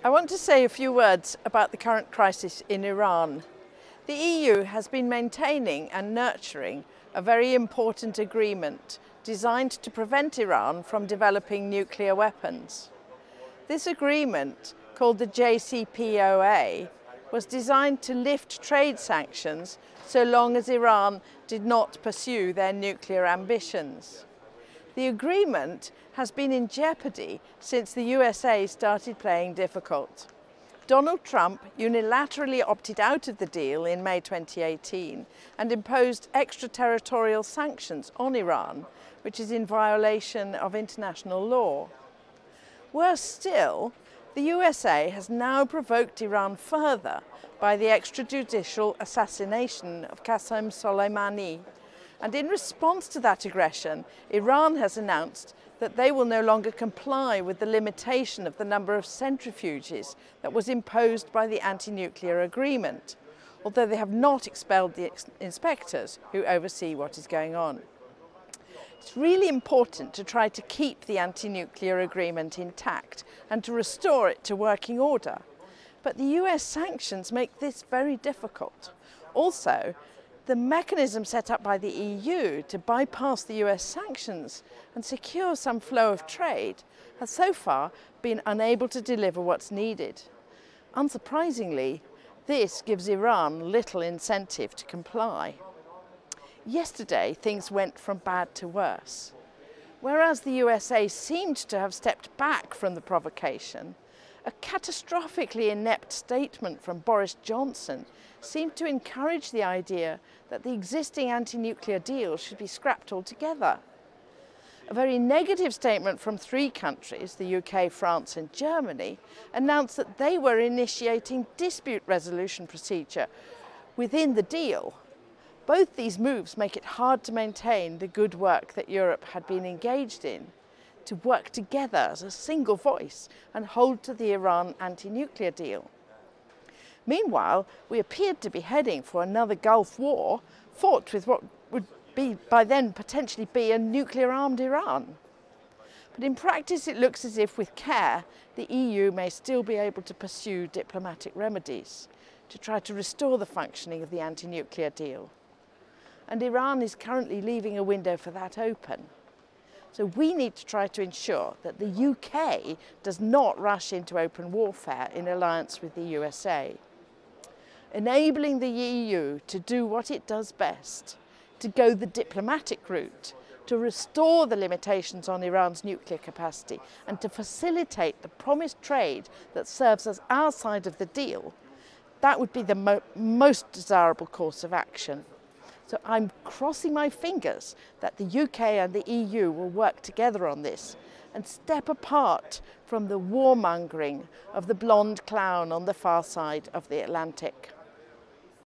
I want to say a few words about the current crisis in Iran. The EU has been maintaining and nurturing a very important agreement designed to prevent Iran from developing nuclear weapons. This agreement, called the JCPOA, was designed to lift trade sanctions so long as Iran did not pursue their nuclear ambitions. The agreement has been in jeopardy since the USA started playing difficult. Donald Trump unilaterally opted out of the deal in May 2018 and imposed extraterritorial sanctions on Iran, which is in violation of international law. Worse still, the USA has now provoked Iran further by the extrajudicial assassination of Qasem Soleimani. And in response to that aggression, Iran has announced that they will no longer comply with the limitation of the number of centrifuges that was imposed by the anti-nuclear agreement, although they have not expelled the inspectors who oversee what is going on. It's really important to try to keep the anti-nuclear agreement intact and to restore it to working order. But the US sanctions make this very difficult. Also, the mechanism set up by the EU to bypass the US sanctions and secure some flow of trade has so far been unable to deliver what's needed. Unsurprisingly, this gives Iran little incentive to comply. Yesterday, things went from bad to worse. Whereas the USA seemed to have stepped back from the provocation, a catastrophically inept statement from Boris Johnson seemed to encourage the idea that the existing anti-nuclear deal should be scrapped altogether. A very negative statement from three countries, the UK, France and Germany, announced that they were initiating dispute resolution procedure within the deal. Both these moves make it hard to maintain the good work that Europe had been engaged in, to work together as a single voice and hold to the Iran anti-nuclear deal. Meanwhile, we appeared to be heading for another Gulf War, fought with what would be by then potentially be a nuclear-armed Iran. But in practice it looks as if with care the EU may still be able to pursue diplomatic remedies to try to restore the functioning of the anti-nuclear deal. And Iran is currently leaving a window for that open. So we need to try to ensure that the UK does not rush into open warfare in alliance with the USA. Enabling the EU to do what it does best, to go the diplomatic route, to restore the limitations on Iran's nuclear capacity and to facilitate the promised trade that serves as our side of the deal, that would be the most desirable course of action. So I'm crossing my fingers that the UK and the EU will work together on this and step apart from the warmongering of the blonde clown on the far side of the Atlantic.